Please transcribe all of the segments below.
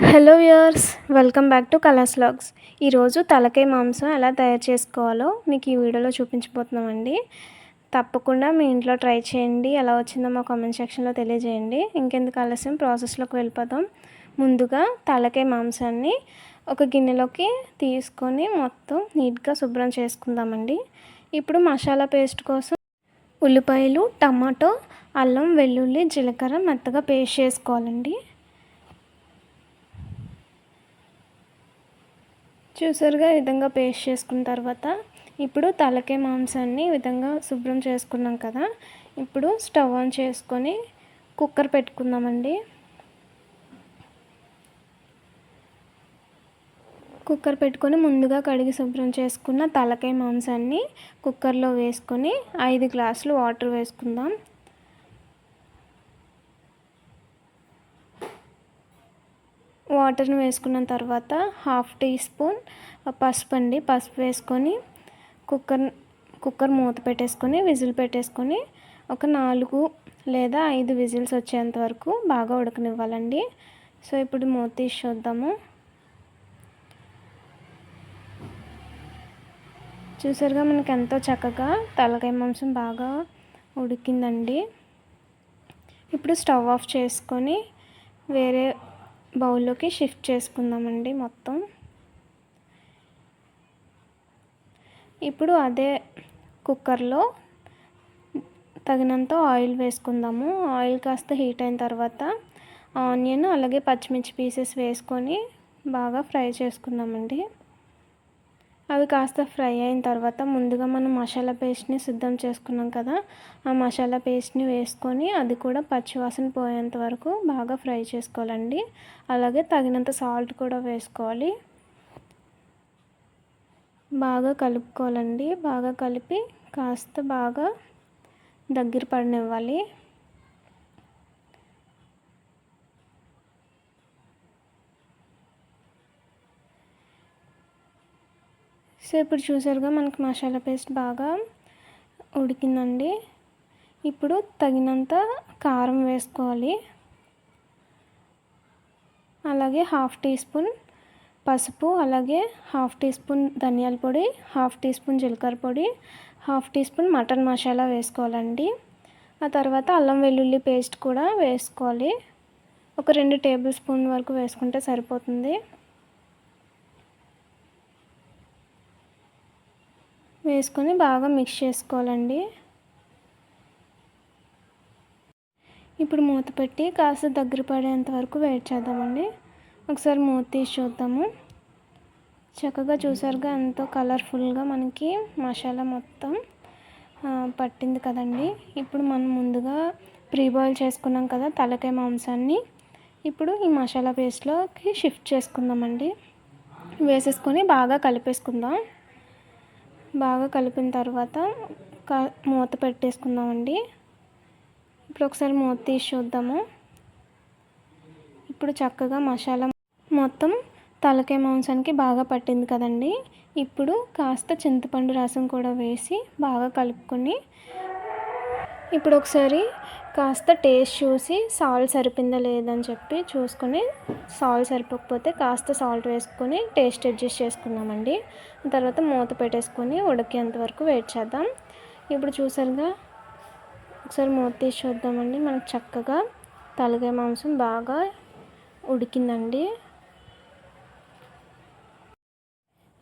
Hello viewers, welcome back to colours vlogs. ఈరోజు తలకాయ మాంసం ఎలా తయారు చేసుకోవాలో మీకు ఈ వీడియోలో చూపించబోతున్నామండి. తప్పకుండా మీ ఇంట్లో ట్రై చేయండి. ఎలా వచ్చిందో మా కామెంట్ సెక్షన్లో తెలియజేయండి. ఇంకెందుకు ఆలస్యం, ప్రాసెస్లోకి వెళ్ళిపోతాం. ముందుగా తలకాయ మాంసాన్ని ఒక గిన్నెలోకి తీసుకొని మొత్తం నీట్గా శుభ్రం చేసుకుందామండి. ఇప్పుడు మసాలా పేస్ట్ కోసం ఉల్లిపాయలు, టమాటో, అల్లం, వెల్లుల్లి, జీలకర్ర మెత్తగా పేస్ట్ చేసుకోవాలండి. చూసారుగా ఈ విధంగా పేస్ట్ చేసుకున్న తర్వాత ఇప్పుడు తలకాయ మాంసాన్ని ఈ విధంగా శుభ్రం చేసుకున్నాం కదా. ఇప్పుడు స్టవ్ ఆన్ చేసుకొని కుక్కర్ పెట్టుకుందామండి. కుక్కర్ పెట్టుకొని ముందుగా కడిగి శుభ్రం చేసుకున్న తలకాయ మాంసాన్ని కుక్కర్లో వేసుకొని 5 గ్లాసులు వాటర్ వేసుకుందాం. వాటర్ని వేసుకున్న తర్వాత 1/2 టీ స్పూన్ పసుపు వేసుకొని కుక్కర్ మూత పెట్టేసుకొని విజిల్ పెట్టేసుకొని ఒక 4 లేదా 5 విజిల్స్ వచ్చేంత వరకు బాగా ఉడకనివ్వాలండి. సో ఇప్పుడు మూత తీసి చూద్దాము. చూసారుగా మనకి ఎంతో చక్కగా తలకాయ మాంసం బాగా ఉడికిందండి. ఇప్పుడు స్టవ్ ఆఫ్ చేసుకొని వేరే బౌల్లోకి షిఫ్ట్ చేసుకుందామండి మొత్తం. ఇప్పుడు అదే కుక్కర్లో తగినంత ఆయిల్ వేసుకుందాము. ఆయిల్ కాస్త హీట్ అయిన తర్వాత ఆనియన్ అలాగే పచ్చిమిర్చి పీసెస్ వేసుకొని బాగా ఫ్రై చేసుకుందామండి. అవి కాస్త ఫ్రై అయిన తర్వాత ముందుగా మనం మసాలా పేస్ట్ని సిద్ధం చేసుకున్నాం కదా, ఆ మసాలా పేస్ట్ని వేసుకొని అది కూడా పచ్చివాసన పోయేంత వరకు బాగా ఫ్రై చేసుకోవాలండి. అలాగే తగినంత సాల్ట్ కూడా వేసుకోవాలి. బాగా కలుపుకోవాలండి. బాగా కలిపి కాస్త బాగా దగ్గర పడనివ్వాలి. సో ఇప్పుడు చూసారుగా మనకి మసాలా పేస్ట్ బాగా ఉడికిందండి. ఇప్పుడు తగినంత కారం వేసుకోవాలి. అలాగే 1/2 టీ స్పూన్ పసుపు, అలాగే 1/2 టీ స్పూన్ ధనియాల పొడి, 1/2 టీ స్పూన్ జీలకర్ర పొడి, 1/2 టీ స్పూన్ మటన్ మసాలా వేసుకోవాలండి. ఆ తర్వాత అల్లం వెల్లుల్లి పేస్ట్ కూడా వేసుకోవాలి. ఒక 2 టేబుల్ స్పూన్ వరకు వేసుకుంటే సరిపోతుంది. వేసుకొని బాగా మిక్స్ చేసుకోవాలండి. ఇప్పుడు మూత పెట్టి కాస్త దగ్గర పడేంత వరకు వెయిట్ చేద్దామండి. ఒకసారి మూత తీసి చూద్దాము. చక్కగా చూసారుగా ఎంతో కలర్ఫుల్గా మనకి మసాలా మొత్తం పట్టింది కదండి. ఇప్పుడు మనం ముందుగా ప్రీ బాయిల్ చేసుకున్నాం కదా తలకాయ మాంసాన్ని, ఇప్పుడు ఈ మసాలా పేస్ట్లోకి షిఫ్ట్ చేసుకుందామండి. వేసేసుకొని బాగా కలిపేసుకుందాం. బాగా కలిపిన తర్వాత మూత పెట్టేసుకుందామండి. ఇప్పుడు ఒకసారి మూత తీసి చూద్దాము. ఇప్పుడు చక్కగా మసాలా మొత్తం తలకాయ మాంసానికి బాగా పట్టింది కదండి. ఇప్పుడు కాస్త చింతపండు రసం కూడా వేసి బాగా కలుపుకొని ఇప్పుడు ఒకసారి కాస్త టేస్ట్ చూసి సాల్ట్ సరిపోయిందా లేదని చెప్పి చూసుకొని, సాల్ట్ సరిపోకపోతే కాస్త సాల్ట్ వేసుకొని టేస్ట్ అడ్జస్ట్ చేసుకుందామండి. తర్వాత మూత పెట్టేసుకొని ఉడికేంత వరకు వెయిట్ చేద్దాం. ఇప్పుడు చూసారుగా ఒకసారి మూత తీసి చూద్దామండి. మనకు చక్కగా తలకాయ మాంసం బాగా ఉడికిందండి.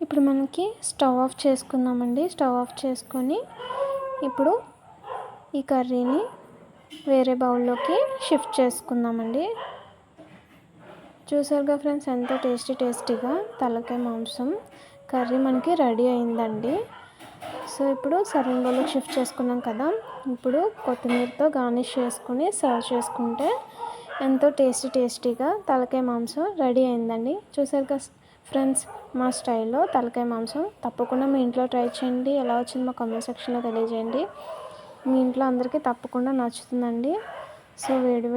ఇప్పుడు మనకి స్టవ్ ఆఫ్ చేసుకుందామండి. స్టవ్ ఆఫ్ చేసుకొని ఇప్పుడు ఈ కర్రీని వేరే బౌల్లోకి షిఫ్ట్ చేసుకుందామండి. చూసారుగా ఫ్రెండ్స్ ఎంతో టేస్టీగా తలకాయ మాంసం కర్రీ మనకి రెడీ అయిందండి. సో ఇప్పుడు సర్వింగ్ బౌల్లోకి షిఫ్ట్ చేసుకున్నాం కదా. ఇప్పుడు కొత్తిమీరతో గార్నిష్ చేసుకుని సర్వ్ చేసుకుంటే ఎంతో టేస్టీగా తలకాయ మాంసం రెడీ అయిందండి. చూసారుగా ఫ్రెండ్స్ మా స్టైల్లో తలకాయ మాంసం. తప్పకుండా మీ ఇంట్లో ట్రై చేయండి. ఎలా వచ్చింది మా కామెంట్ సెక్షన్లో తెలియజేయండి. మీ ఇంట్లో అందరికీ తప్పకుండా నచ్చుతుందండి. సో వేడి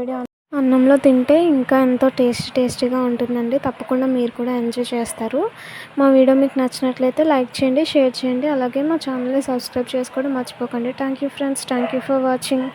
అన్నంలో తింటే ఇంకా ఎంతో టేస్టీగా ఉంటుందండి. తప్పకుండా మీరు కూడా ఎంజాయ్ చేస్తారు. మా వీడియో మీకు నచ్చినట్లయితే లైక్ చేయండి, షేర్ చేయండి, అలాగే మా ఛానల్ని సబ్స్క్రైబ్ చేసుకోవడం మర్చిపోకండి. Thank you friends. Thank you for watching.